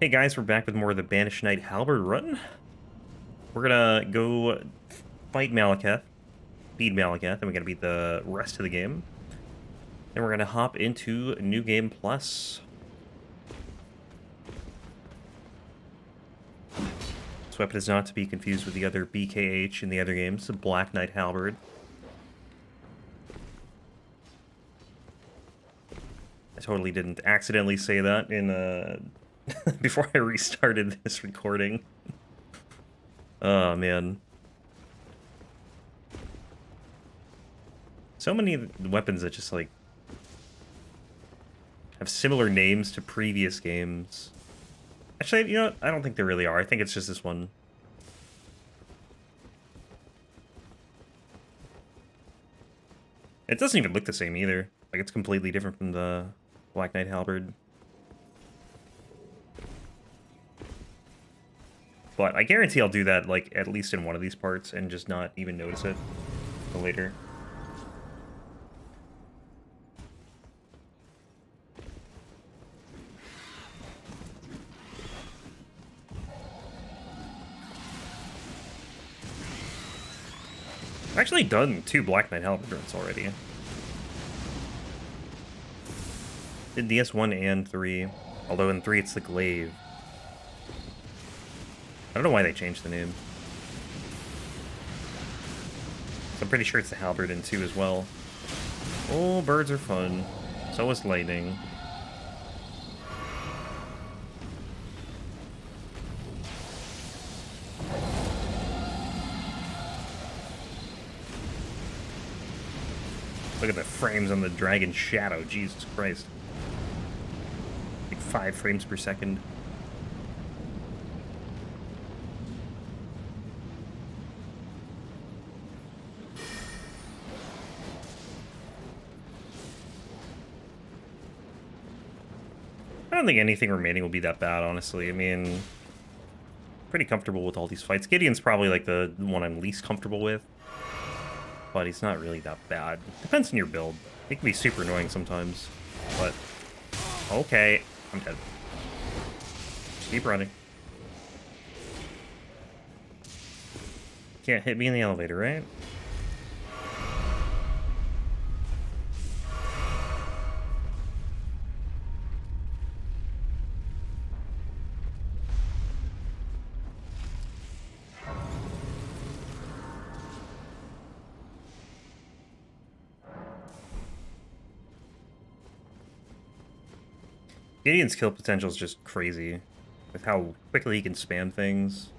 Hey guys, we're back with more of the Banished Knight Halberd run. We're gonna go fight Malekith, beat Malekith, and we're gonna beat the rest of the game. And we're gonna hop into New Game Plus. This weapon is not to be confused with the other BKH in the other games, the Black Knight Halberd. I totally didn't accidentally say that in before I restarted this recording. Oh man. So many weapons that just like have similar names to previous games. Actually, you know what? I don't think there really are. I think it's just this one. It doesn't even look the same either. Like, it's completely different from the Black Knight Halberd. But I guarantee I'll do that, like, at least in one of these parts and just not even notice it until later. I've actually done 2 Black Knight Halberd runs already. Did DS1 and 3, although in 3 it's the Glaive. I don't know why they changed the name. So I'm pretty sure it's the Halberd in 2 as well. Oh, birds are fun. So is lightning. Look at the frames on the Dragon Shadow, Jesus Christ. Like 5 frames per second. I don't think anything remaining will be that bad, honestly. I mean, pretty comfortable with all these fights. Gideon's probably like the one I'm least comfortable with. But he's not really that bad. Depends on your build. He can be super annoying sometimes. But, okay. I'm dead. Just keep running. Can't hit me in the elevator, right? Gideon's kill potential is just crazy with how quickly he can spam things.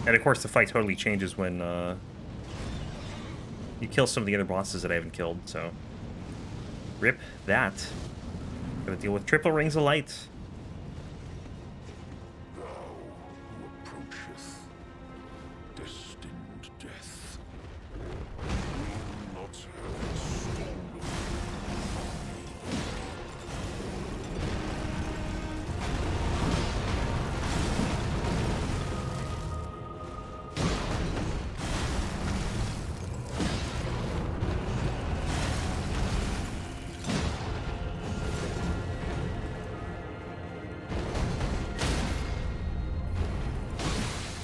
And of course the fight totally changes when you kill some of the other bosses that I haven't killed, so rip that. Gotta deal with triple rings of light.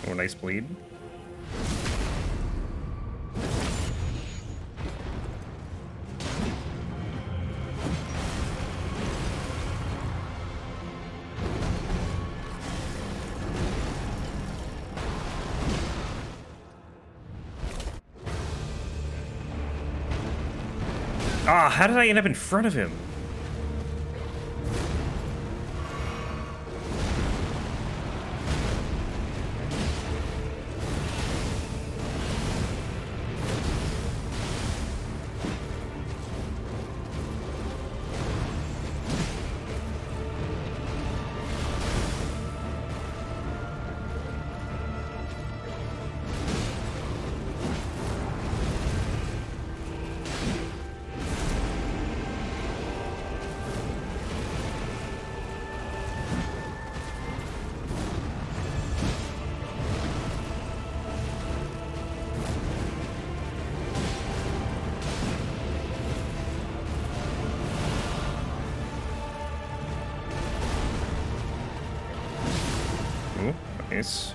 Oh, nice bleed. Ah, how did I end up in front of him? Ooh, nice.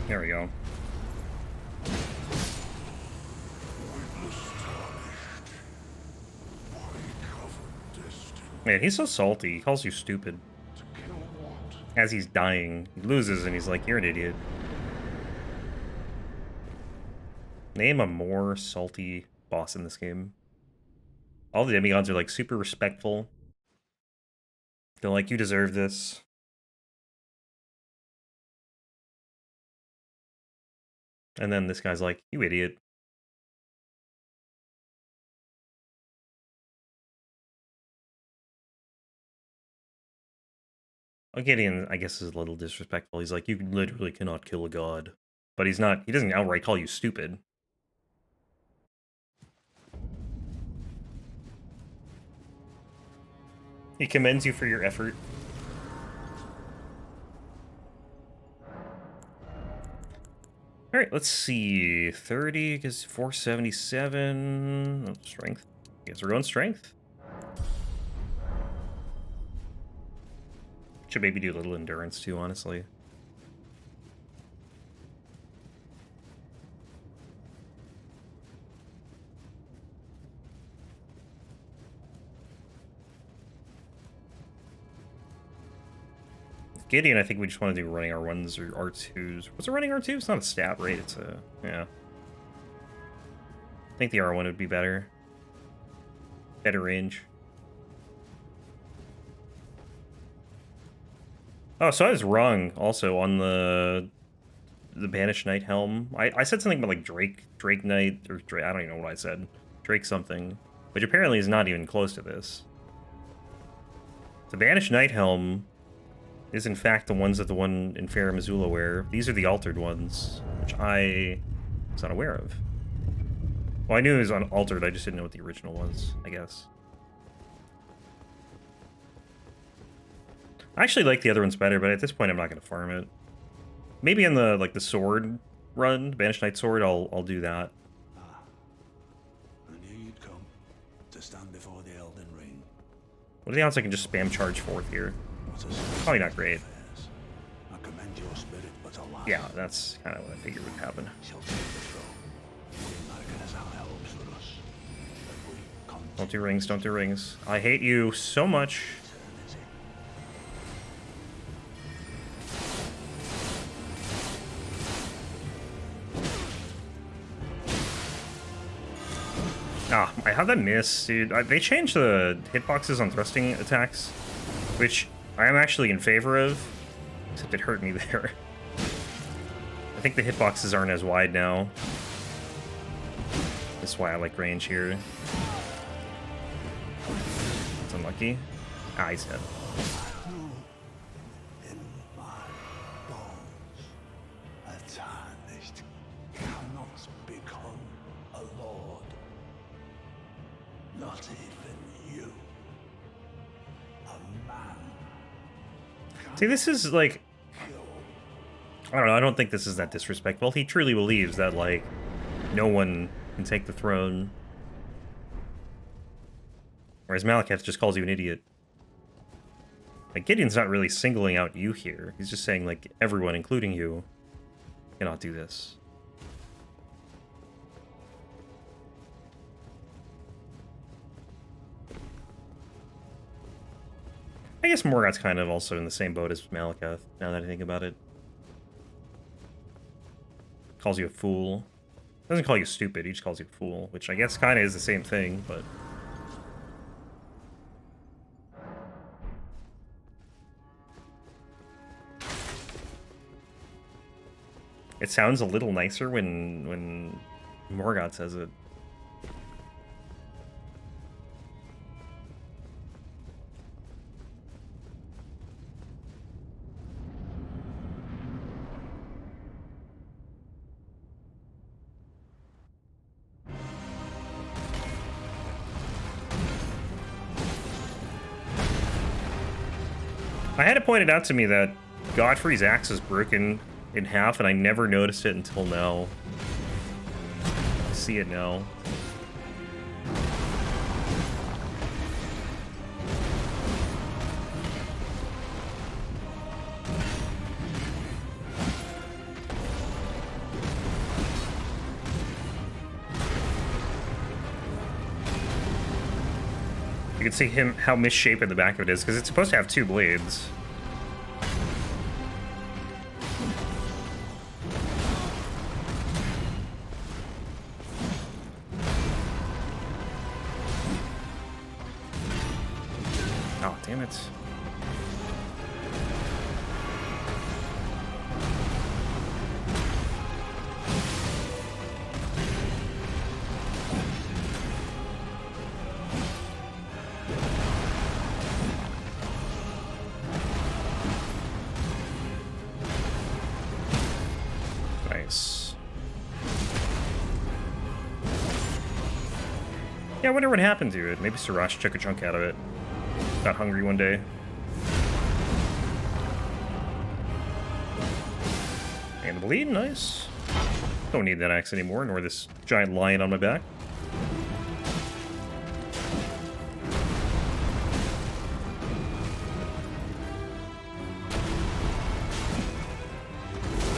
There we go. Man, he's so salty. He calls you stupid. As he's dying, he loses and he's like, you're an idiot. Name a more salty boss in this game. All the demigods are like super respectful. They're like, you deserve this. And then this guy's like, you idiot. Gideon, I guess, is a little disrespectful. He's like, you literally cannot kill a god. But he's not, he doesn't outright call you stupid. He commends you for your effort. Alright, let's see. 30 gives 477. Oh, strength. I guess we're going strength. Should maybe do a little endurance too, honestly. Gideon, I think we just want to do running R1s or R2s. What's a running R2? It's not a stat, right? It's a... yeah. I think the R1 would be better. Better range. Oh, so I was wrong also on the Banished Knight helm. I said something about like Drake Knight, or Drake, I don't even know what I said. Drake something. Which apparently is not even close to this. The Banished Knight helm is in fact the ones that the one in Fair Missoula wear. These are the altered ones, which I was not aware of. Well, I knew it was unaltered, I just didn't know what the original was, I guess. I actually like the other ones better, but at this point I'm not going to farm it. Maybe in the like the sword run, Banished Knight sword, I'll do that. I knew you'd come to stand before the Elden Ring. What are the odds I can just spam charge forth here? Probably not great. I commend your spirit, but alas, yeah, that's kind of what I figured would happen. Don't do rings, don't do rings. I hate you so much. Ah, how'd that miss, dude? They changed the hitboxes on thrusting attacks, which I am actually in favor of, except it hurt me there. I think the hitboxes aren't as wide now. That's why I like range here. It's unlucky. Ah, he's dead. See, this is like, I don't know, I don't think this is that disrespectful. He truly believes that, like, no one can take the throne. Whereas Malekith just calls you an idiot. Like, Gideon's not really singling out you here. He's just saying, like, everyone, including you, cannot do this. I guess Morgoth's kind of also in the same boat as Malekith, now that I think about it. Calls you a fool. Doesn't call you stupid, he just calls you a fool, which I guess kind of is the same thing, but... It sounds a little nicer when Morgoth says it. I had it pointed out to me that Godfrey's axe is broken in half, and I never noticed it until now. I see it now. You can see how misshapen the back of it is, because it's supposed to have 2 blades. Oh, damn it. Yeah, I wonder what happened to it. Maybe Siraj took a chunk out of it. Got hungry one day. And the bleed, nice. Don't need that axe anymore, nor this giant lion on my back.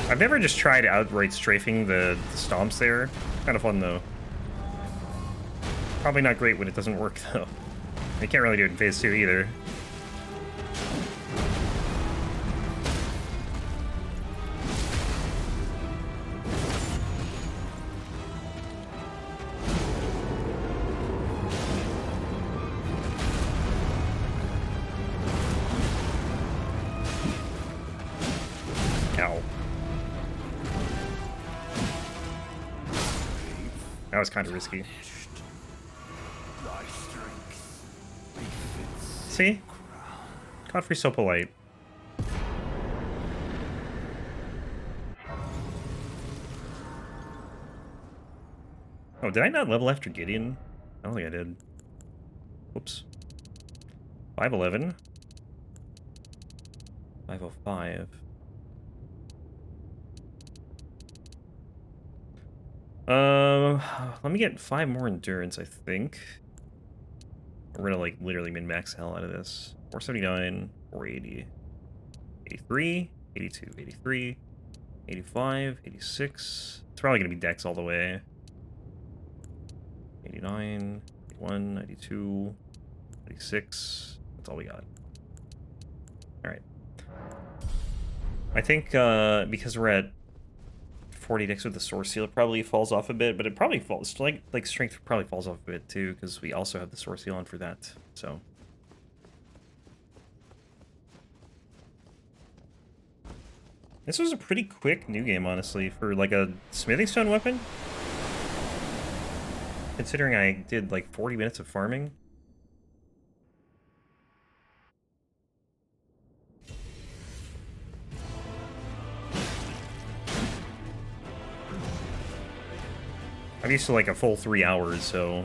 I've never just tried outright strafing the stomps there. Kind of fun, though. Probably not great when it doesn't work, though. You can't really do it in phase 2 either. Ow. That was kind of risky. See? Godfrey's so polite. Oh, did I not level after Gideon? I don't think I did. Whoops. 511. 505. Let me get 5 more endurance, I think. We're gonna, like, literally min-max the hell out of this. 479, 480, 83, 82, 83, 85, 86. It's probably gonna be dex all the way. 89, 81, 92, 96. That's all we got. Alright. I think, because we're at 40 dex with the Source Seal, it probably falls off a bit, but it probably falls, like Strength probably falls off a bit too, because we also have the Source Seal on for that, so. This was a pretty quick new game, honestly, for like a Smithing Stone weapon. Considering I did like 40 minutes of farming. I'm used to like a full 3 hours, so...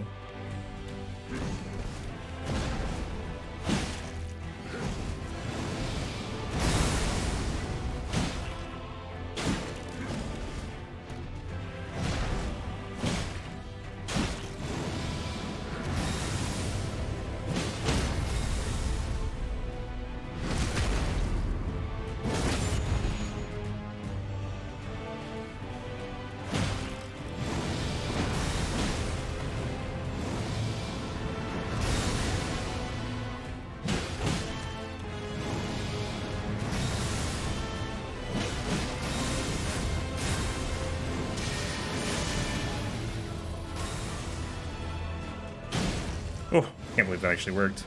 Oh, can't believe that actually worked.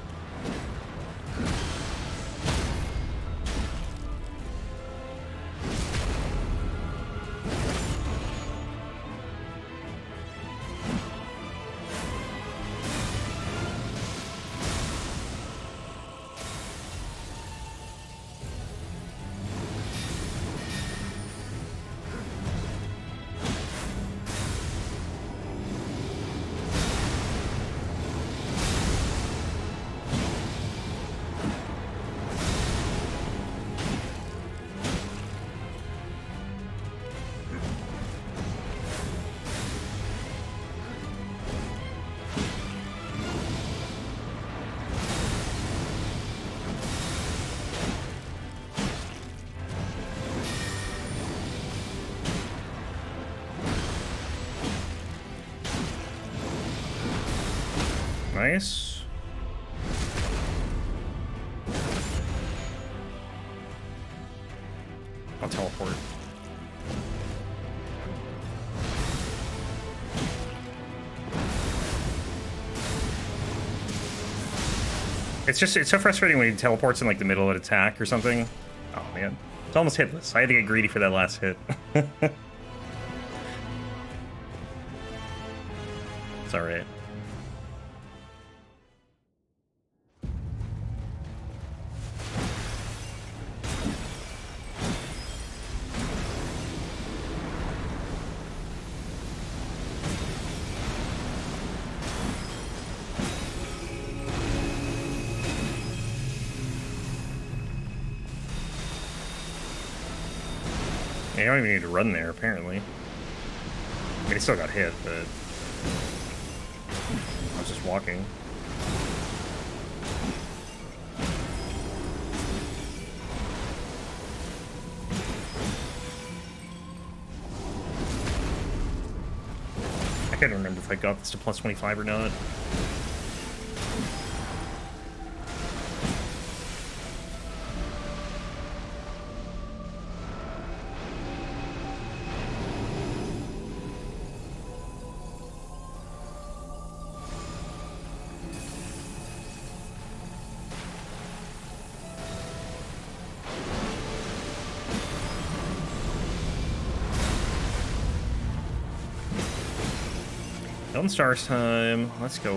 Nice. I'll teleport. It's so frustrating when he teleports in like the middle of an attack or something. Oh man. It's almost hitless. I had to get greedy for that last hit. It's alright. Yeah, you don't even need to run there, apparently. I mean, he still got hit, but I was just walking. I can't remember if I got this to plus 25 or not. Elden Stars time. Let's go.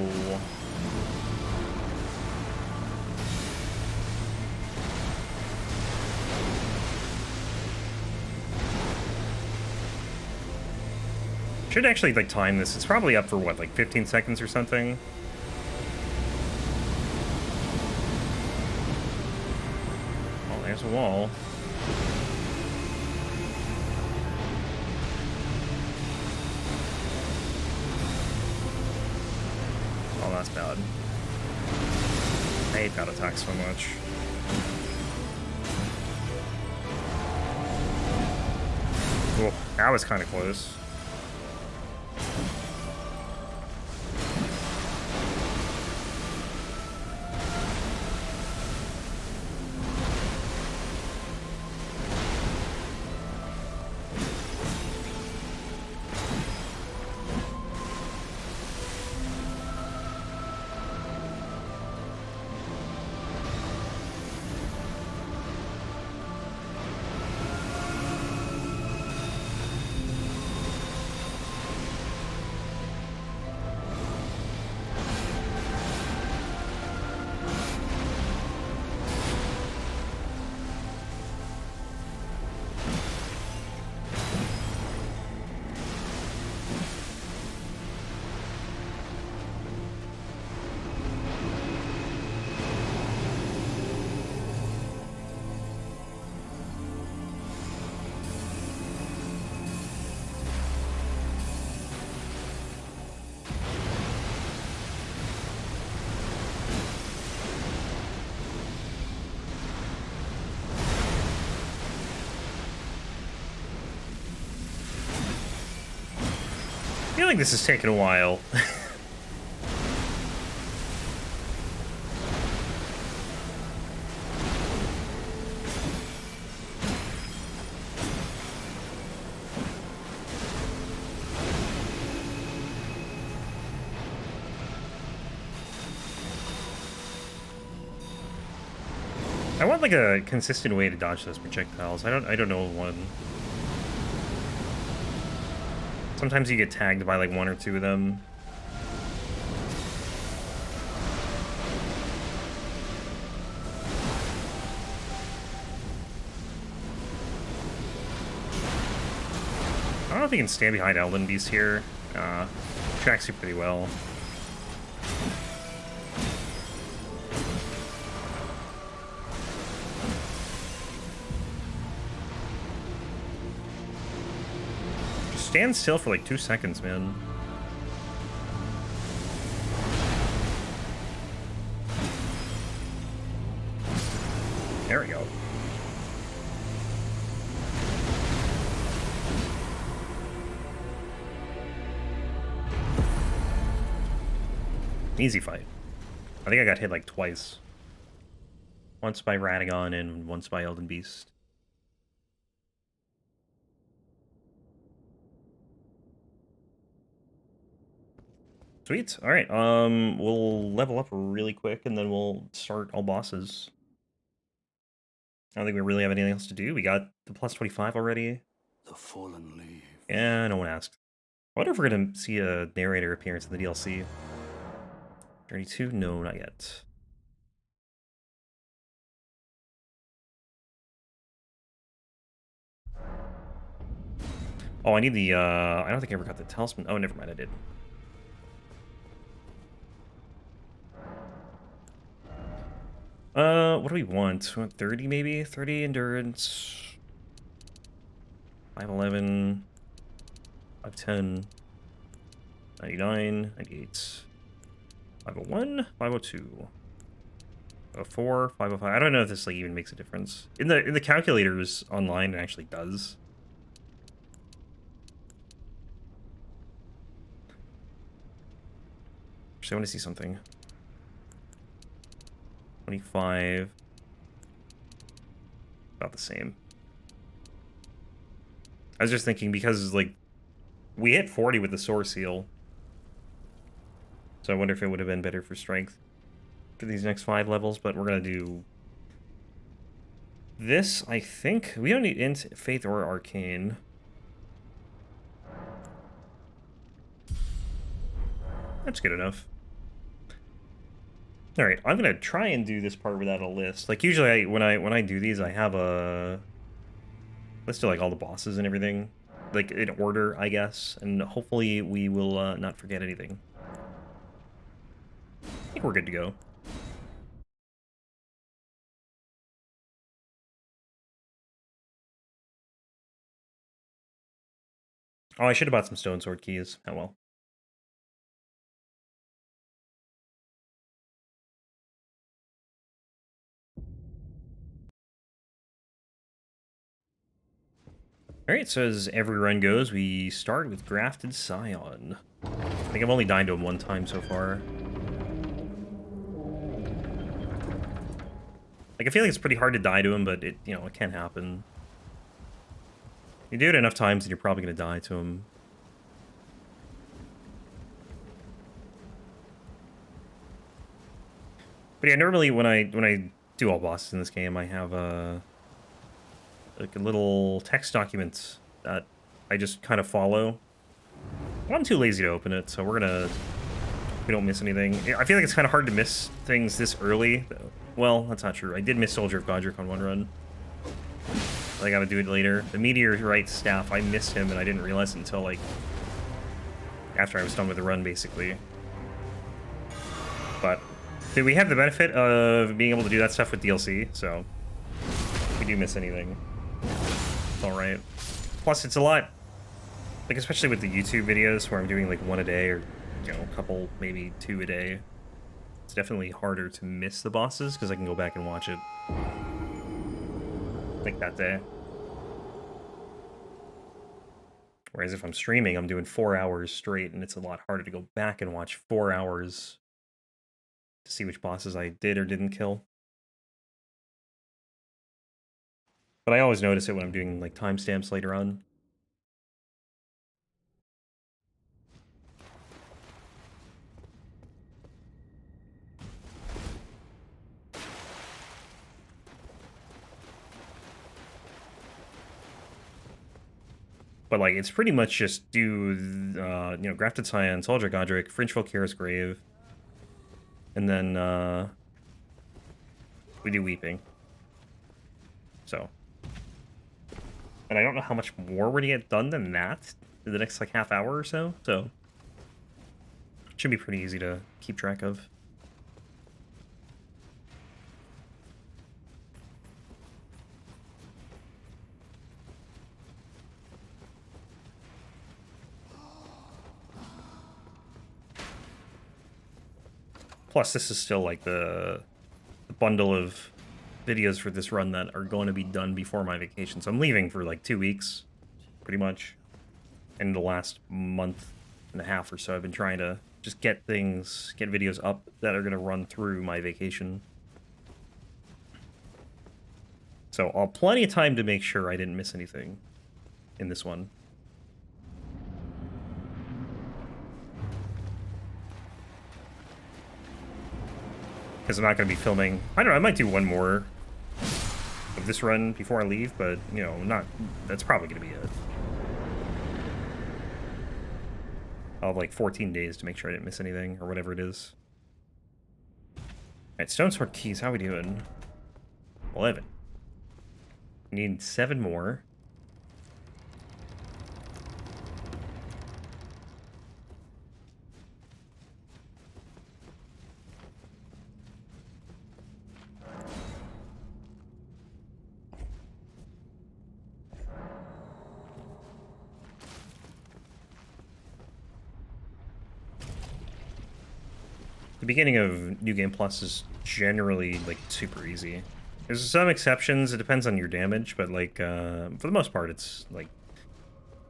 Should actually like time this. It's probably up for what, like 15 seconds or something. Oh, there's a wall. Oh, that's bad. I hate that attack so much. Oh, that was kind of close. I feel like this is taking a while. I want like a consistent way to dodge those projectiles. I don't know one. Sometimes you get tagged by like one or two of them. I don't know if you can stand behind Elden Beast here. Tracks you pretty well. Stand still for like 2 seconds, man. There we go. Easy fight. I think I got hit like twice. Once by Radagon and once by Elden Beast. Sweet. All right. We'll level up really quick and then we'll start all bosses. I don't think we really have anything else to do. We got the plus 25 already. The fallen leaves. Yeah, no one asked. I wonder if we're gonna see a narrator appearance in the DLC. 32? No, not yet. Oh, I need the, I don't think I ever got the talisman. Oh, never mind, I did. What do we want? We want 30, maybe? 30 endurance. 511. 510. 99. 98. 501. 502. 504. 505. I don't know if this, like, even makes a difference. In the calculators online, it actually does. Actually, I want to see something. 25. About the same. I was just thinking because, like, we hit 40 with the Source Seal. So I wonder if it would have been better for strength for these next 5 levels, but we're going to do this, I think. We don't need Int, Faith, or Arcane. That's good enough. All right, I'm gonna try and do this part without a list. Like usually, when I do these, I have a list of like all the bosses and everything, like in order, I guess. And hopefully, we will not forget anything. I think we're good to go. Oh, I should have bought some Stone Sword keys. Oh well. Alright, so as every run goes, we start with Grafted Scion. I think I've only died to him one time so far. Like, I feel like it's pretty hard to die to him, but it, you know, it can happen. You do it enough times and you're probably gonna die to him. But yeah, normally when I do all bosses in this game, I have like a little text document that I just kind of follow. I'm too lazy to open it, so we don't miss anything. I feel like it's kind of hard to miss things this early. Well, that's not true. I did miss Soldier of Godrick on one run. I gotta do it later. The Meteorite Staff, I missed him and I didn't realize it until like after I was done with the run, basically. But did we have the benefit of being able to do that stuff with DLC? So if we do miss anything, it's all right. Plus, it's a lot, like especially with the YouTube videos where I'm doing like one a day or you know a couple, maybe 2 a day. It's definitely harder to miss the bosses because I can go back and watch it like that day. Whereas if I'm streaming, I'm doing 4 hours straight, and it's a lot harder to go back and watch 4 hours to see which bosses I did or didn't kill. But I always notice it when I'm doing like timestamps later on. But like, it's pretty much just do, you know, Grafted Scion, Soldier Godrick, Fringefolk Hero's Grave, and then we do Weeping. So, and I don't know how much more we're gonna get done than that in the next like half hour or so. So, it should be pretty easy to keep track of. Plus, this is still like the bundle of videos for this run that are going to be done before my vacation. So I'm leaving for like 2 weeks, pretty much. And the last month and a half or so, I've been trying to just get videos up that are gonna run through my vacation. So I'll have plenty of time to make sure I didn't miss anything in this one. Because I'm not going to be filming. I don't know, I might do one more of this run before I leave, but, you know, that's probably going to be it. I'll have like 14 days to make sure I didn't miss anything, or whatever it is. Alright, Stonesword keys, how are we doing? 11. We need 7 more. The beginning of New Game Plus is generally, like, super easy. There's some exceptions, it depends on your damage, but, like, for the most part, it's, like...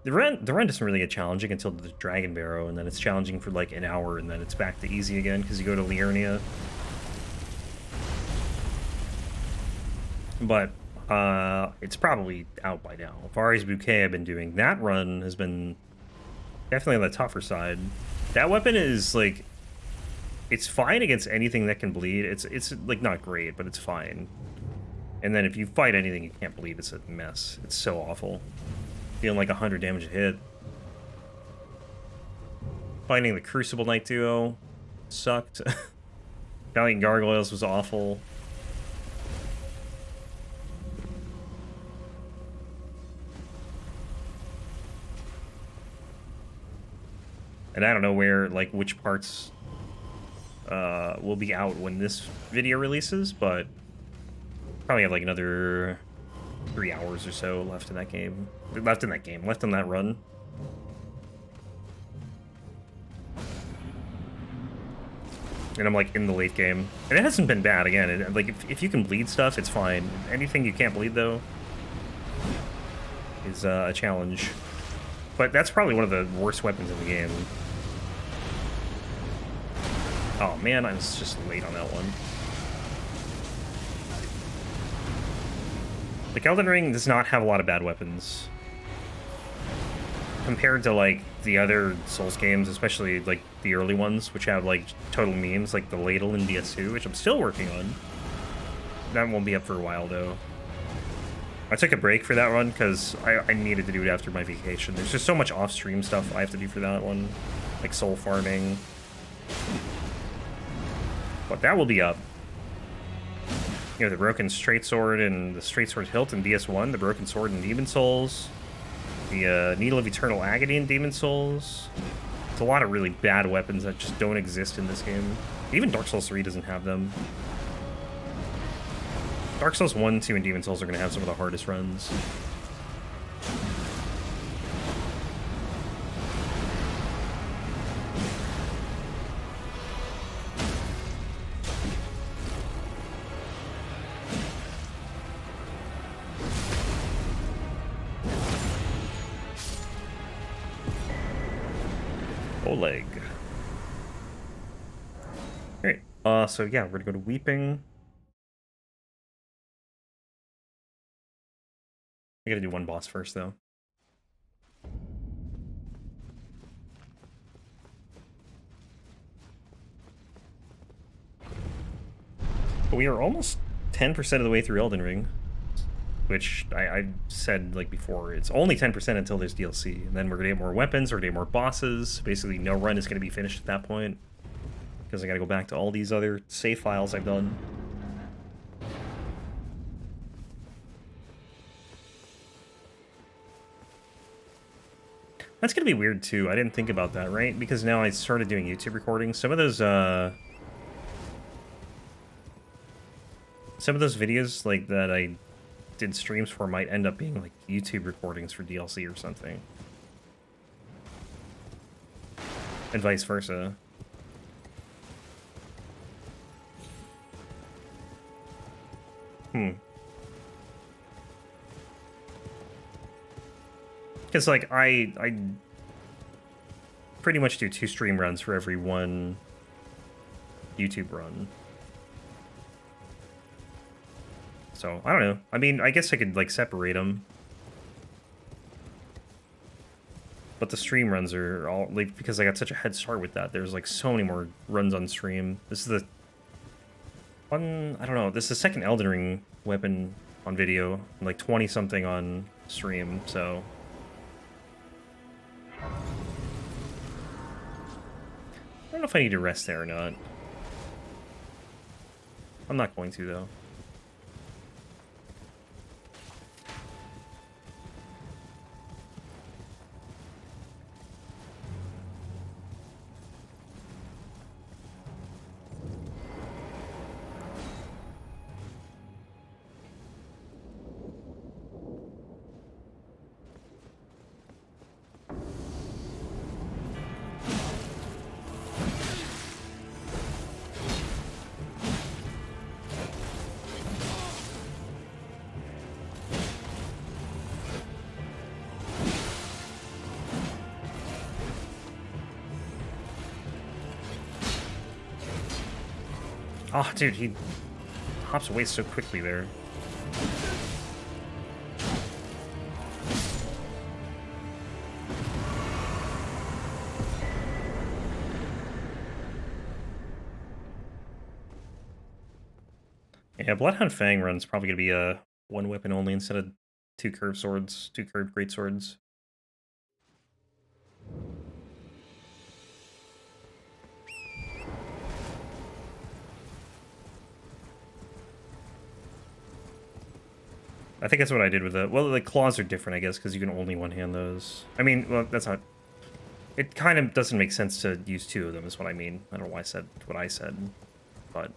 The run doesn't really get challenging until the Dragon Barrow, and then it's challenging for, like, an hour, and then it's back to easy again, because you go to Liurnia. But, it's probably out by now. Vari's Bouquet I've been doing. That run has been definitely on the tougher side. That weapon is, like... It's fine against anything that can bleed. It's like, not great, but it's fine. And then if you fight anything you can't bleed, it's a mess. It's so awful. Dealing like 100 damage a hit. Fighting the Crucible Knight duo sucked. Valiant Gargoyles was awful. And I don't know where, like, which parts will be out when this video releases, but probably have like another 3 hours or so left in that game. Left in that run. And I'm like in the late game. And it hasn't been bad, again. Like, if you can bleed stuff, it's fine. Anything you can't bleed, though, is a challenge. But that's probably one of the worst weapons in the game. Oh man, I was just late on that one. Like, Elden Ring does not have a lot of bad weapons. Compared to, like, the other Souls games, especially, like, the early ones, which have, like, total memes, like the Ladle in DS2, which I'm still working on. That won't be up for a while, though. I took a break for that run, because I needed to do it after my vacation. There's just so much off-stream stuff I have to do for that one. Like, soul farming. But that will be up. You know, the Broken Straight Sword and the Straight Sword Hilt in DS1, the Broken Sword in Demon Souls, the Needle of Eternal Agony in Demon Souls. It's a lot of really bad weapons that just don't exist in this game. Even Dark Souls 3 doesn't have them. Dark Souls 1, 2, and Demon Souls are going to have some of the hardest runs. Leg. Alright, so yeah, we're gonna go to Weeping. I gotta do one boss first, though. But we are almost 10% of the way through Elden Ring. Which I said, like, before, it's only 10% until there's DLC. And then we're gonna get more weapons, we're gonna get more bosses. Basically, no run is gonna be finished at that point. Because I gotta go back to all these other save files I've done. That's gonna be weird, too. I didn't think about that, right? Because now I started doing YouTube recordings. Some of those videos, like, that I did streams for might end up being like YouTube recordings for DLC or something. And vice versa. Because, like, I pretty much do 2 stream runs for every 1 YouTube run. So, I don't know. I mean, I guess I could, like, separate them. But the stream runs are all, like, because I got such a head start with that, there's, like, so many more runs on stream. This is the one, I don't know, this is the second Elden Ring weapon on video, and like 20-something on stream, so... I don't know if I need to rest there or not. I'm not going to, though. Oh, dude, he hops away so quickly there. Yeah, Bloodhound Fang run's probably gonna be a 1 weapon only instead of 2 curved swords, 2 curved great swords. I think that's what I did with the... Well, the claws are different, I guess, because you can only one-hand those. I mean, well, that's not... It kind of doesn't make sense to use 2 of them, is what I mean. I don't know why I said what I said, but...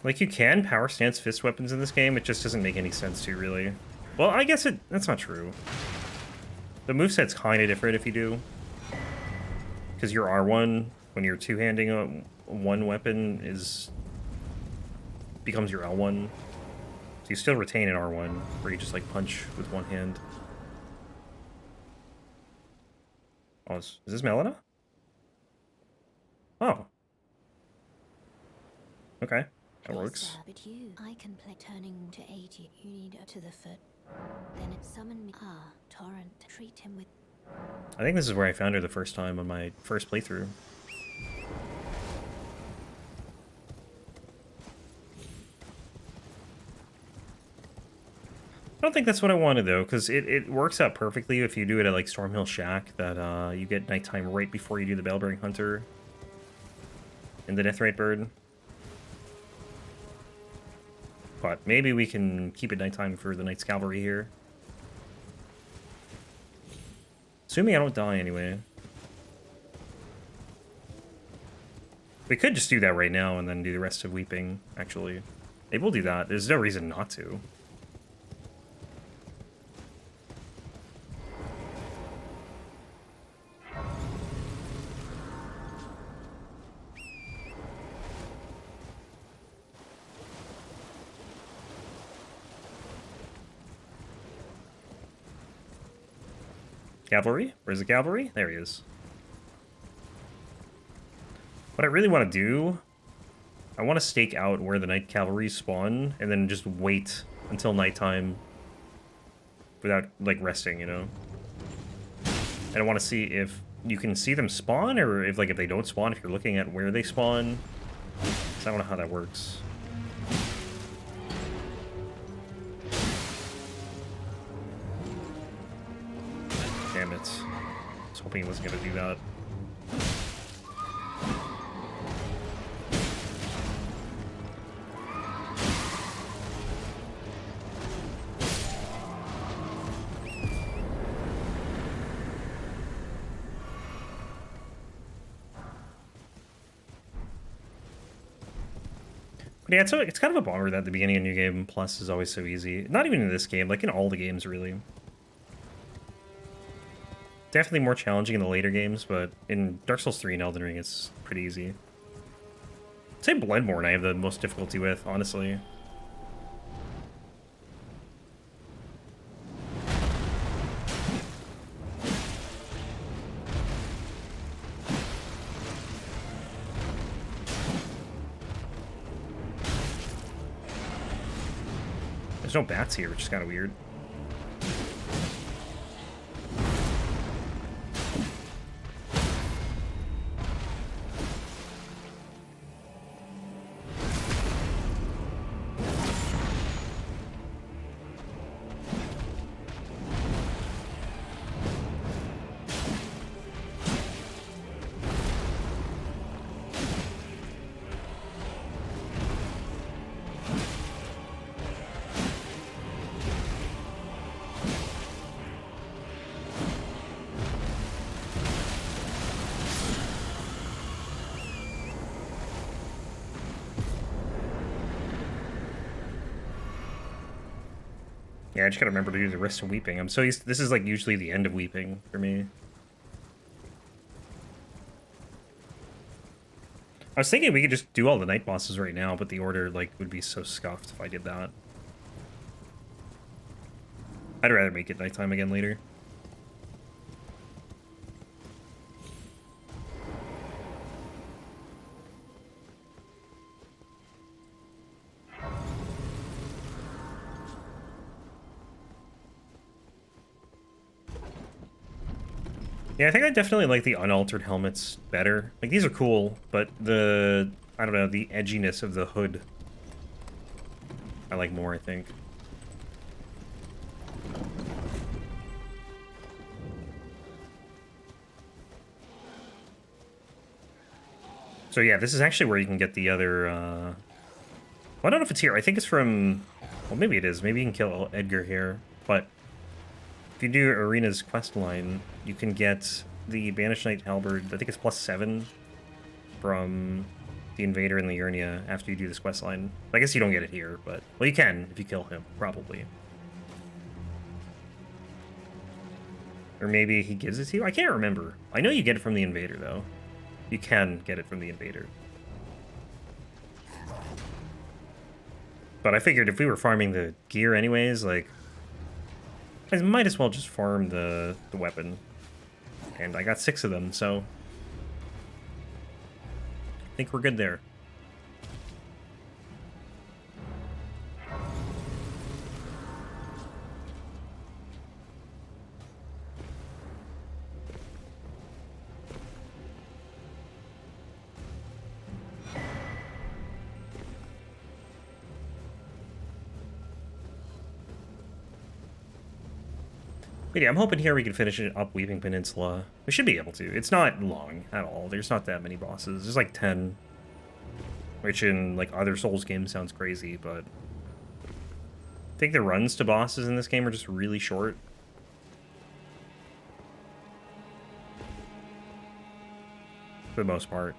Like, you can power stance fist weapons in this game, it just doesn't make any sense to, really. Well, I guess that's not true. The moveset's kind of different if you do. Because your R1, when you're two-handing a 1 weapon, becomes your L1. So you still retain an R1, where you just, like, punch with 1 hand. Oh, is this Melina? Oh. Okay. That works. Sir, but I can play turning to aid you. You need to the foot. Then it summoned me. Ah, Torrent. Treat him with... I think this is where I found her the first time on my first playthrough. I don't think that's what I wanted, though, because it works out perfectly if you do it at, like, Stormhill Shack, that you get nighttime right before you do the Bellbearing Hunter and the Deathrite Bird. But maybe we can keep it nighttime for the Knight's Cavalry here. Assuming I don't die anyway. We could just do that right now and then do the rest of Weeping, actually. Maybe we'll do that. There's no reason not to. Cavalry? Where's the cavalry? There he is. What I really want to do, I want to stake out where the night cavalry spawn, and then just wait until nighttime without, like, resting, you know? And I want to see if you can see them spawn, or if, like, if they don't spawn, if you're looking at where they spawn. 'Cause I don't know how that works. Damn it. I was hoping he wasn't going to do that. But yeah, it's kind of a bummer that the beginning of New Game Plus is always so easy. Not even in this game, like in all the games, really. Definitely more challenging in the later games, but in Dark Souls 3 and Elden Ring, it's pretty easy. I'd say Bloodborne I have the most difficulty with, honestly. There's no bats here, which is kind of weird. Yeah, I just gotta remember to do the Rest of Weeping. I'm so used to, this is like usually the end of Weeping for me. I was thinking we could just do all the night bosses right now, but the order like would be so scuffed if I did that. I'd rather make it nighttime again later. Yeah, I think I definitely like the unaltered helmets better. Like, these are cool, but the, I don't know, the edginess of the hood I like more, I think. So yeah, this is actually where you can get the other, well, I don't know if it's here. I think it's from, well, maybe it is. Maybe you can kill Edgar here, but if you do Arena's quest line, you can get the Banished Knight Halberd. I think it's +7 from the Invader and the Urnia after you do this quest line. I guess you don't get it here, but, well, you can if you kill him, probably. Or maybe he gives it to you? I can't remember. I know you get it from the Invader, though. You can get it from the Invader. But I figured if we were farming the gear anyways, like, I might as well just farm the weapon. And I got 6 of them, so I think we're good there. But yeah, I'm hoping here we can finish it up Weeping Peninsula. We should be able to. It's not long at all. There's not that many bosses. There's like 10. Which in like other Souls games sounds crazy, but I think the runs to bosses in this game are just really short. For the most part.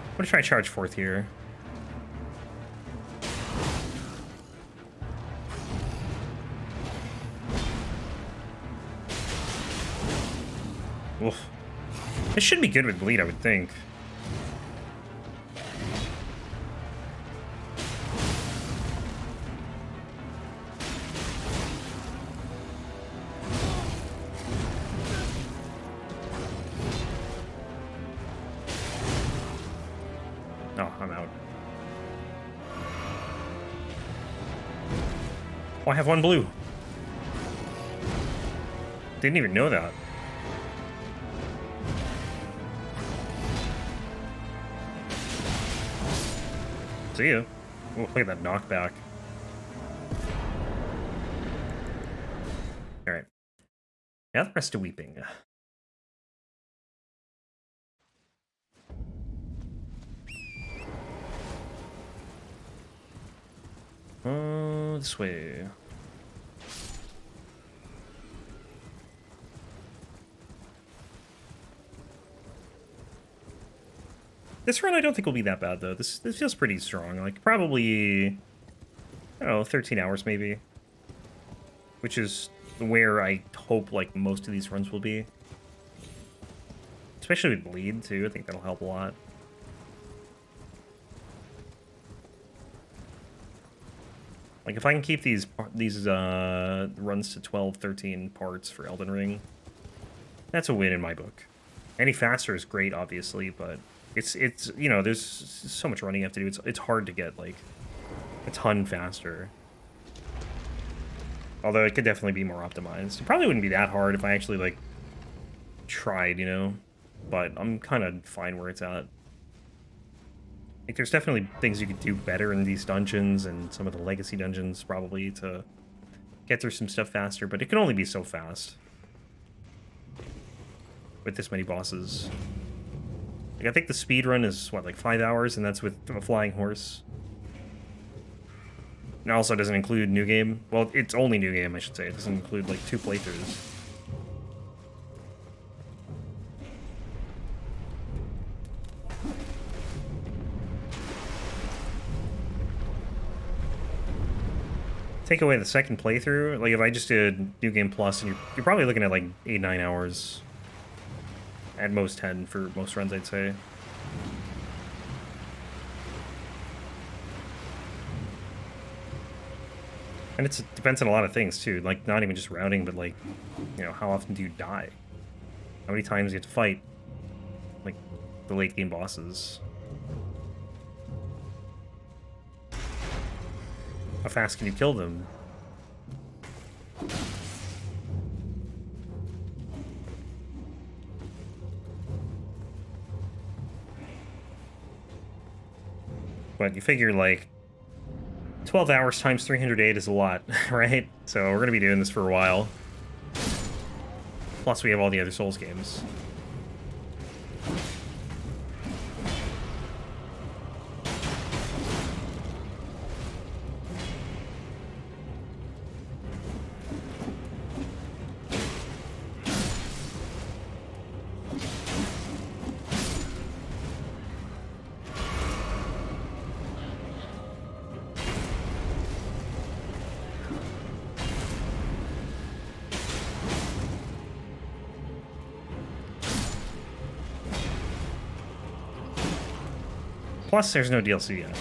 I'm gonna try charge 4th here. Oof. This should be good with bleed, I would think. Oh, I have 1 blue. Didn't even know that. See ya. Oh, look at that knockback. Alright. Now the rest of Weeping. This way. This run I don't think will be that bad, though. This feels pretty strong. Like, probably, I don't know, 13 hours maybe. which is where I hope like most of these runs will be. Especially with bleed too, I think that'll help a lot. Like if I can keep these runs to 12, 13 parts for Elden Ring, that's a win in my book. Any faster is great, obviously, but it's you know, there's so much running you have to do. It's hard to get like a ton faster. Although it could definitely be more optimized. It probably wouldn't be that hard if I actually like tried, you know. But I'm kind of fine where it's at. Like, there's definitely things you could do better in these dungeons and some of the legacy dungeons, probably, to get through some stuff faster, but it can only be so fast with this many bosses. Like, I think the speed run is, what, like 5 hours, and that's with a flying horse. And it also doesn't include New Game. Well, it's only New Game, I should say. It doesn't include, like, 2 playthroughs. Take away the second playthrough, like if I just did New Game Plus, and you're probably looking at like 8-9 hours. At most 10 for most runs, I'd say. And it depends on a lot of things too, like not even just routing, but like, you know, how often do you die? How many times do you have to fight, like, the late game bosses? How fast can you kill them? But you figure, like, 12 hours times 308 is a lot, right? So we're gonna be doing this for a while. Plus we have all the other Souls games. Plus, there's no DLC yet.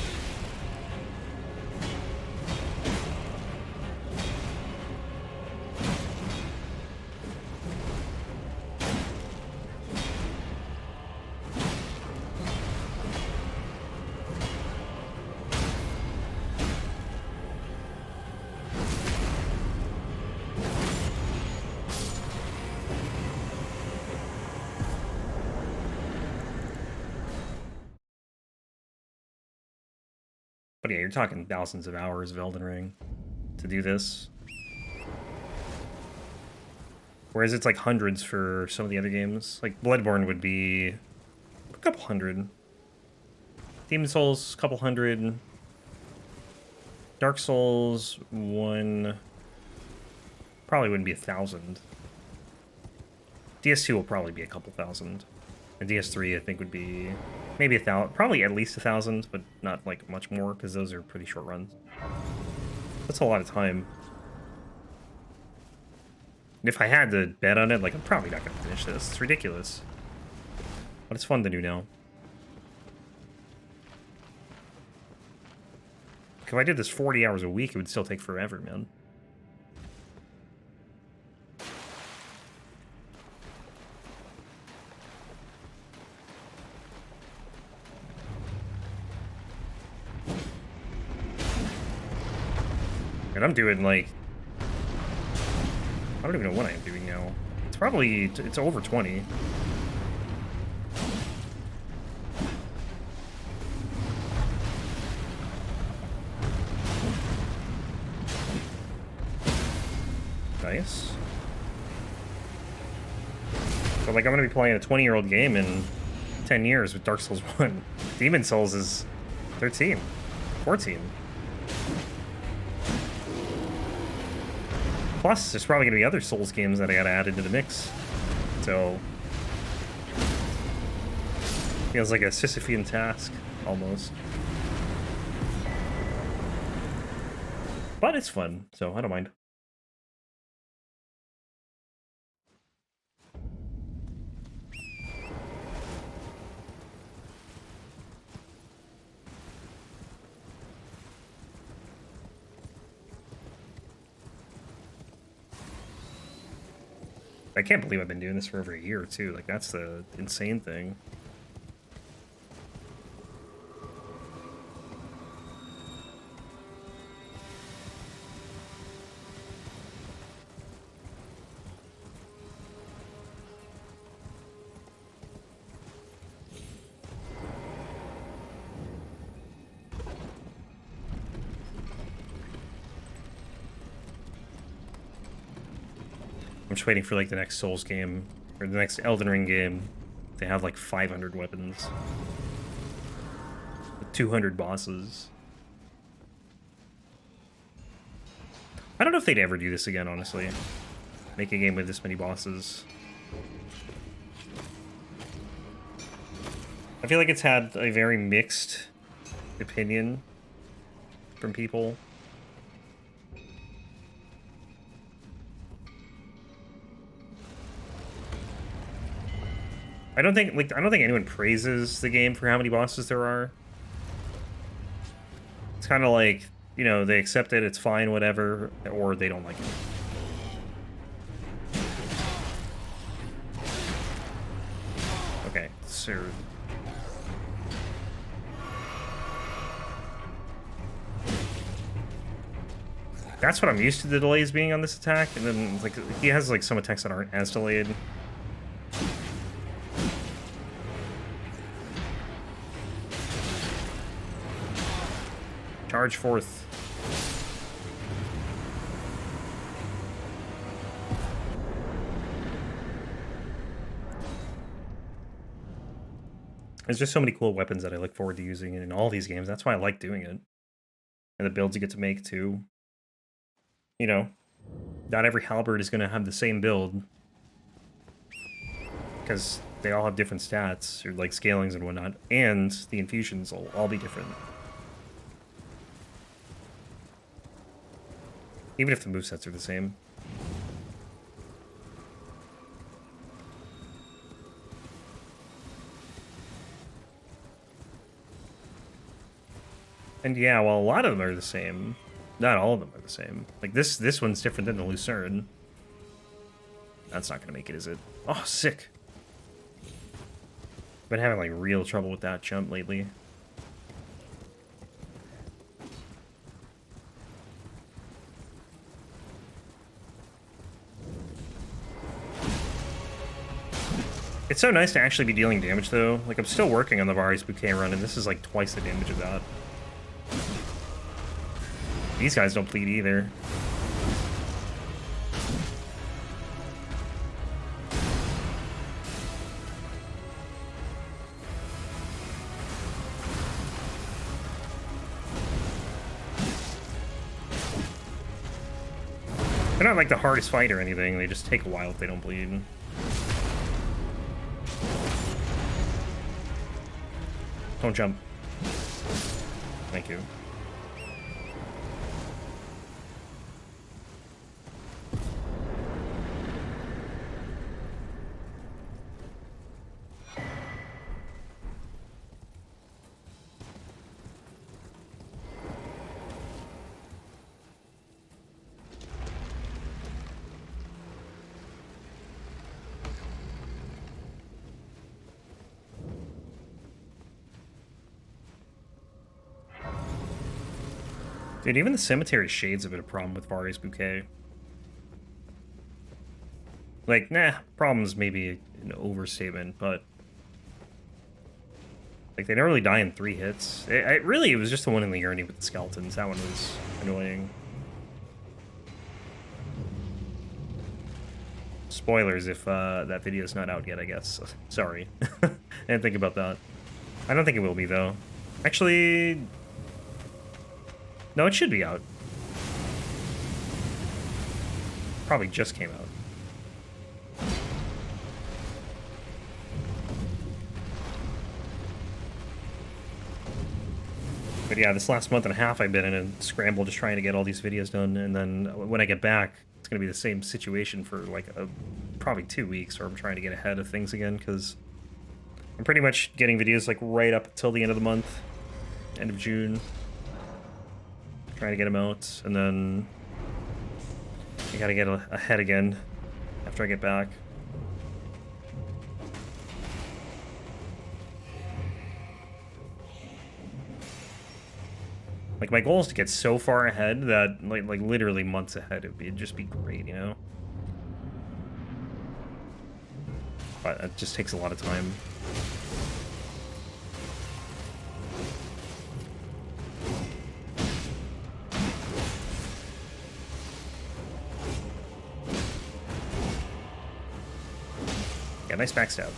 But yeah, you're talking thousands of hours of Elden Ring to do this. Whereas it's like hundreds for some of the other games. Like Bloodborne would be a couple hundred. Demon Souls, a couple hundred. Dark Souls, one. Probably wouldn't be 1,000. DS2 will probably be a couple thousand. And DS3, I think, would be maybe 1,000, probably at least 1,000, but not like much more because those are pretty short runs. That's a lot of time. And if I had to bet on it, like, I'm probably not going to finish this. It's ridiculous. But it's fun to do now. If I did this 40 hours a week, it would still take forever, man. And I'm doing, like, I don't even know what I am doing now. It's probably, it's over 20. Nice. But, like, I'm gonna be playing a 20-year-old game in 10 years with Dark Souls 1. Demon Souls is 13, 14. Plus, there's probably going to be other Souls games that I got to add into the mix. So, feels like a Sisyphean task, almost. But it's fun, so I don't mind. I can't believe I've been doing this for over a year, too. Like, that's the insane thing. I'm just waiting for, like, the next Souls game, or the next Elden Ring game. They have, like, 500 weapons. With 200 bosses. I don't know if they'd ever do this again, honestly. Make a game with this many bosses. I feel like it's had a very mixed opinion from people. I don't think anyone praises the game for how many bosses there are. It's kind of like, you know, they accept it, it's fine, whatever, or they don't like it. Okay, so that's what I'm used to the delays being on this attack, and then like he has like some attacks that aren't as delayed. Charge forth. There's just so many cool weapons that I look forward to using in all these games. That's why I like doing it. And the builds you get to make too. You know, not every Halberd is going to have the same build. Because they all have different stats, or like scalings and whatnot. And the infusions will all be different. Even if the movesets are the same. And yeah, well, a lot of them are the same. Not all of them are the same. Like, this one's different than the Lucerne. That's not gonna make it, is it? Oh, sick! Been having, like, real trouble with that jump lately. It's so nice to actually be dealing damage, though. Like, I'm still working on the Varys Bouquet run, and this is, like, twice the damage of that. These guys don't bleed either. They're not, like, the hardest fight or anything. They just take a while if they don't bleed. Don't jump. Thank you. Dude, even the Cemetery Shade's a bit of a problem with Varys Bouquet. Like, nah, problem's maybe an overstatement, but... Like, they don't really die in 3 hits. It was just the one in the Erdtree with the skeletons. That one was annoying. Spoilers if that video's not out yet, I guess. Sorry. I didn't think about that. I don't think it will be, though. Actually... No, it should be out. Probably just came out. But yeah, this last month and a half I've been in a scramble just trying to get all these videos done, and then when I get back, it's going to be the same situation for like probably 2 weeks, or I'm trying to get ahead of things again, because I'm pretty much getting videos like right up until the end of the month, end of June. Trying to get them out, and then you gotta get ahead again after I get back. Like, my goal is to get so far ahead that, like literally months ahead, it'd just be great, you know? But it just takes a lot of time. Yeah, nice backstab.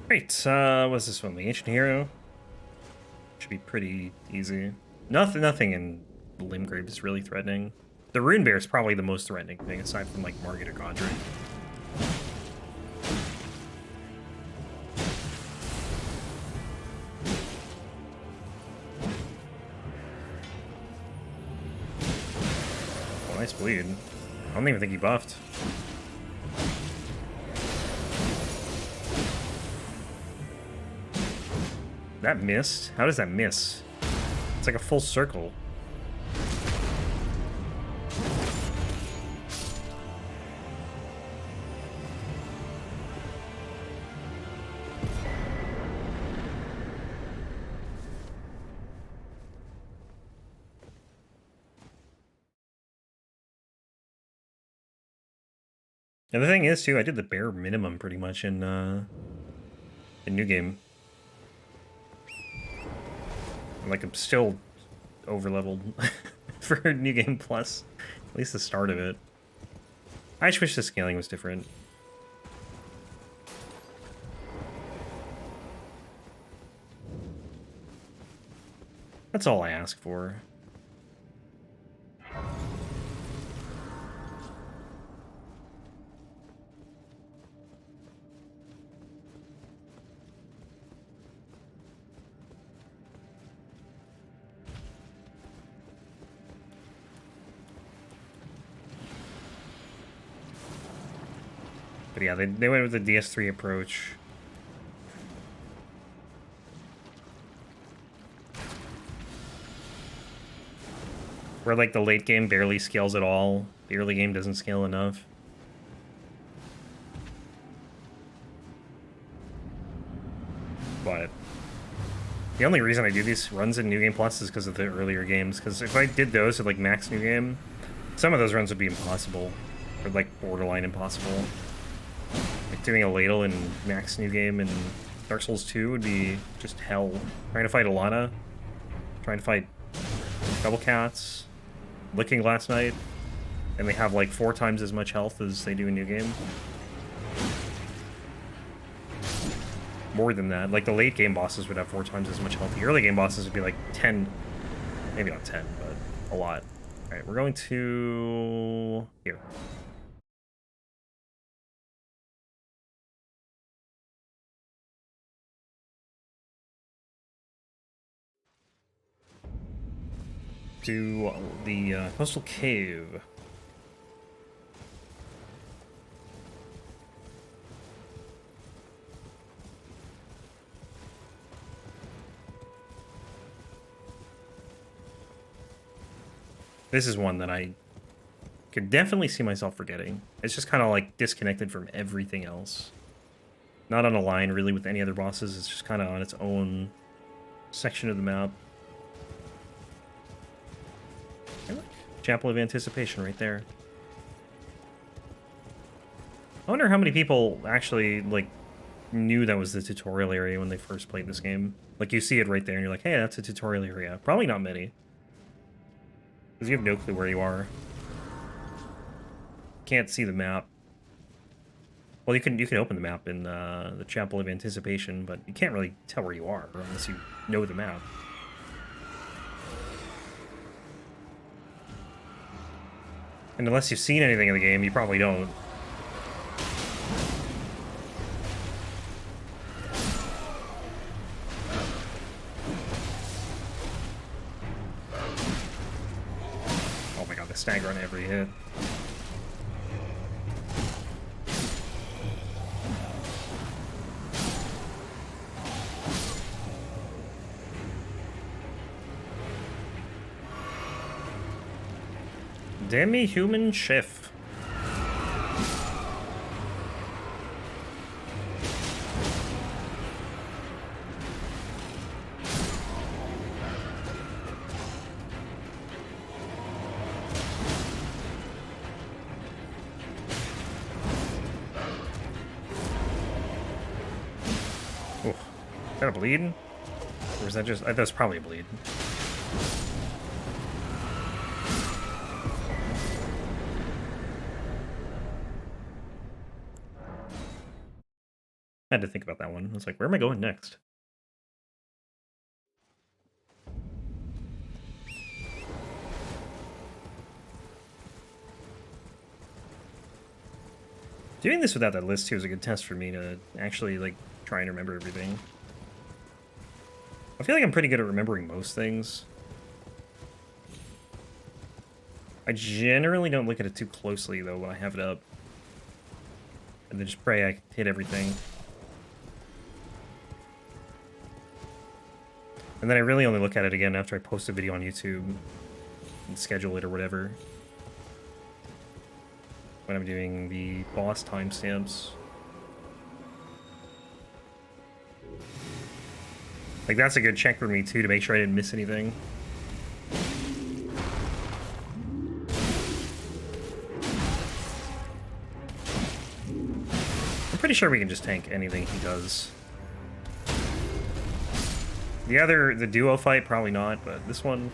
Great, what's this one? The Ancient Hero? Should be pretty easy. Nothing in Limgrave is really threatening. The Runebear is probably the most threatening thing, aside from, like, Margit or Godrick. Oh, nice bleed. I don't even think he buffed. That missed? How does that miss? It's like a full circle. And the thing is, too, I did the bare minimum pretty much in New Game. Like, I'm still over-leveled for New Game Plus. At least the start of it. I just wish the scaling was different. That's all I ask for. But yeah, they went with the DS3 approach. Where, like, the late game barely scales at all. The early game doesn't scale enough. But the only reason I do these runs in New Game Plus is because of the earlier games. Because if I did those at, like, max New Game, some of those runs would be impossible. Or, like, borderline impossible. Like, doing a ladle in max New Game in Dark Souls 2 would be just hell. Trying to fight Alana. Trying to fight Double Cats. Licking last night. And they have, like, 4 times as much health as they do in New Game. More than that. Like, the late game bosses would have 4 times as much health. The early game bosses would be, like, 10. Maybe not 10, but a lot. Alright, we're going to... here. To the Coastal Cave. This is one that I could definitely see myself forgetting. It's just kind of like disconnected from everything else. Not on a line, really, with any other bosses. It's just kind of on its own section of the map. Hey, look. Chapel of Anticipation right there. I wonder how many people actually, like, knew that was the tutorial area when they first played this game. Like, you see it right there, and you're like, hey, that's a tutorial area. Probably not many. Because you have no clue where you are. Can't see the map. Well, you can open the map in the Chapel of Anticipation, but you can't really tell where you are unless you know the map. And unless you've seen anything in the game, you probably don't. Oh my god, the stagger on every hit. Demi-Human chef. Oh, is that a bleed? Or is that just... that's probably a bleed. I had to think about that one. I was like, where am I going next? Doing this without that list too is a good test for me to actually, like, try and remember everything. I feel like I'm pretty good at remembering most things. I generally don't look at it too closely, though, when I have it up. And then just pray I hit everything. And then I really only look at it again after I post a video on YouTube and schedule it or whatever. When I'm doing the boss timestamps. Like, that's a good check for me, too, to make sure I didn't miss anything. I'm pretty sure we can just tank anything he does. The duo fight, probably not, but this one...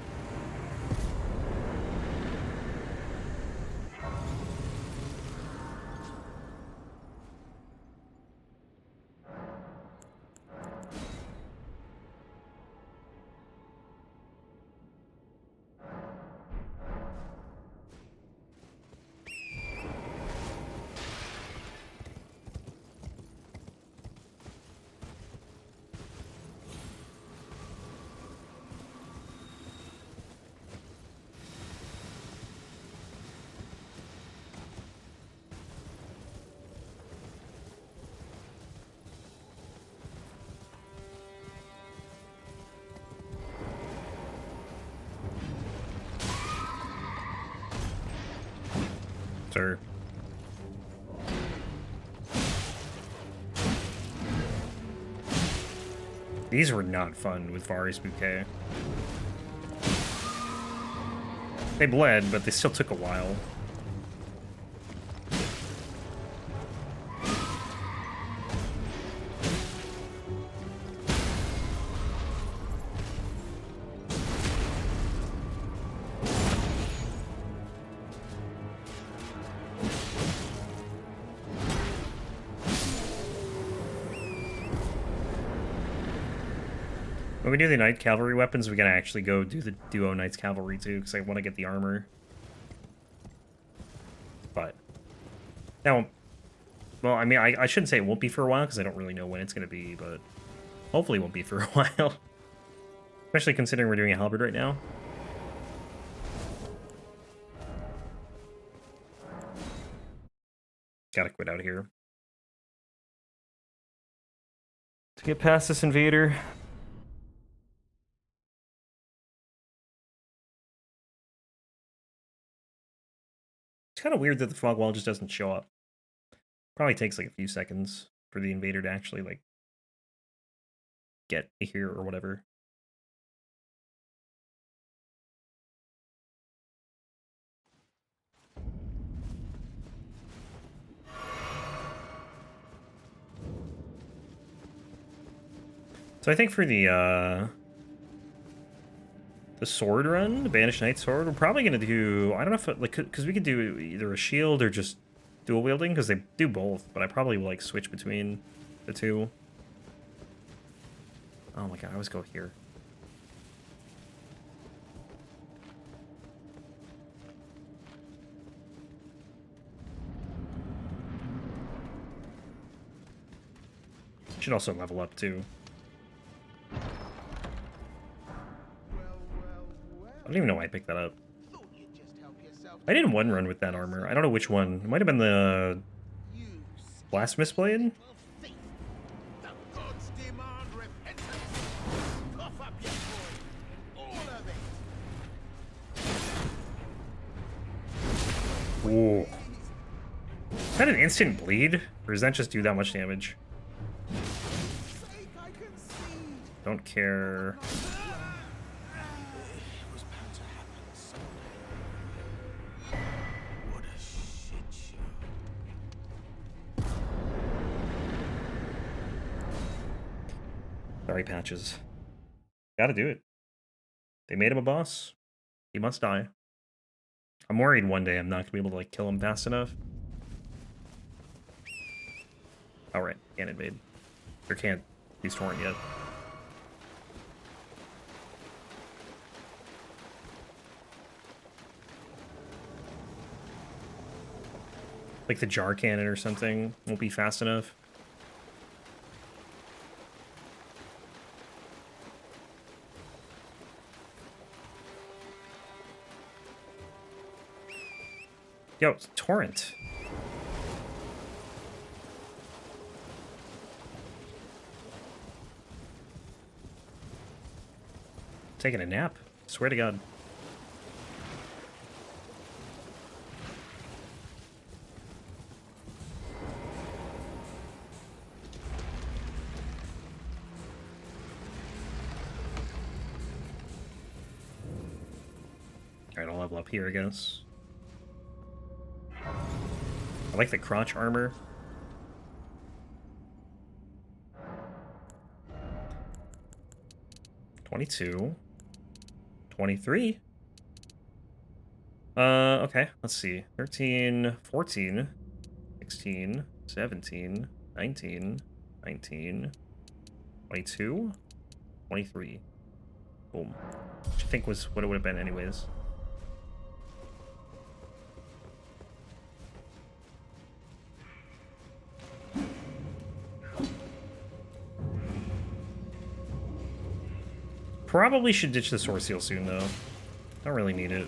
Sir. These were not fun with Vari's Bouquet. They bled, but they still took a while. When we do the Knight Cavalry weapons, we gotta actually go do the duo Knights Cavalry too, because I want to get the armor. But that won't... Well, I mean, I shouldn't say it won't be for a while, because I don't really know when it's gonna be, but hopefully it won't be for a while. Especially considering we're doing a Halberd right now. Gotta quit out here. To get past this invader... It's kind of weird that the fog wall just doesn't show up. Probably takes like a few seconds for the invader to actually like get here or whatever. So I think for the sword run, the Banished Knight sword, we're probably gonna do, I don't know if it, like, because we could do either a shield or just dual wielding, because they do both, but I probably will like switch between the two. Oh my god, I always go here. Should also level up too. I don't even know why I picked that up. I did one run with that armor. I don't know which one. It might have been the Blasphemous Blade? Ooh. Is that an instant bleed? Or does that just do that much damage? Don't care. Sorry, Patches. Gotta do it. They made him a boss. He must die. I'm worried one day I'm not gonna be able to like kill him fast enough. Alright, can't invade. Or can't use torrent yet. Like the jar cannon or something won't be fast enough. Yo, it's torrent. Taking a nap. Swear to God. Alright, I'll level up here, I guess. I like the crotch armor. $22. $23. Okay, let's see. 13, 14, 16, 17, 19, 19, 22, 23. Boom. Which I think was what it would have been anyways. Probably should ditch the Sword Seal soon, though. Don't really need it.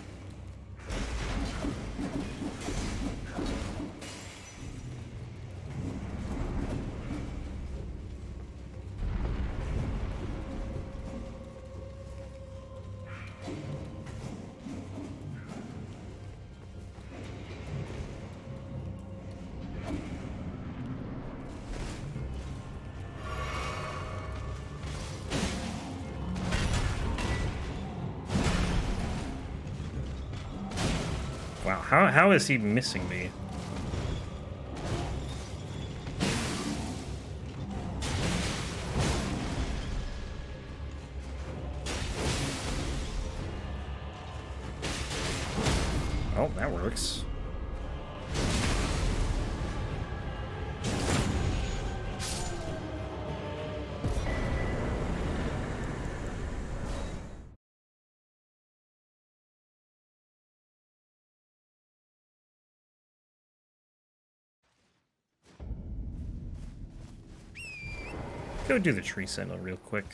Wow, how is he missing me? Oh, that works. Go do the tree sentinel real quick.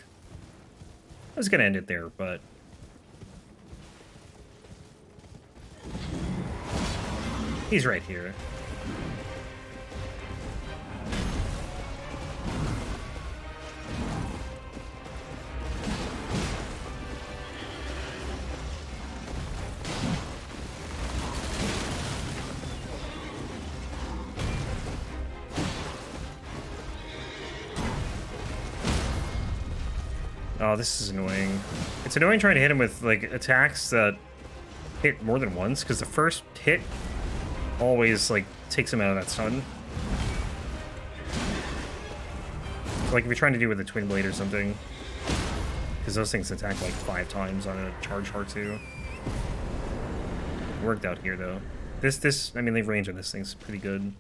I was gonna end it there, but he's right here. Oh, this is annoying. It's annoying trying to hit him with, like, attacks that hit more than once, because the first hit always, like, takes him out of that stun. So, like, if you're trying to do it with a Twin Blade or something, because those things attack, like, 5 times on a charge R2. Worked out here, though. I mean, the range on this thing's pretty good.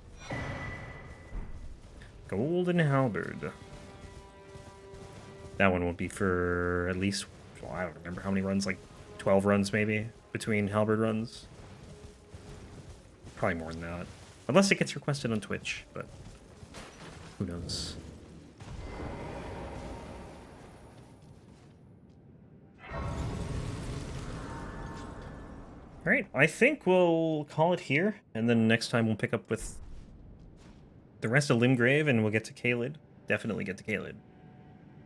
Golden Halberd. That one won't be for at least, well, I don't remember how many runs, like 12 runs maybe, between Halberd runs. Probably more than that. Unless it gets requested on Twitch, but who knows. Alright, I think we'll call it here, and then next time we'll pick up with the rest of Limgrave, and we'll get to Caelid. Definitely get to Caelid.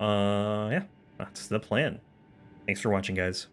Yeah, that's the plan. Thanks for watching, guys.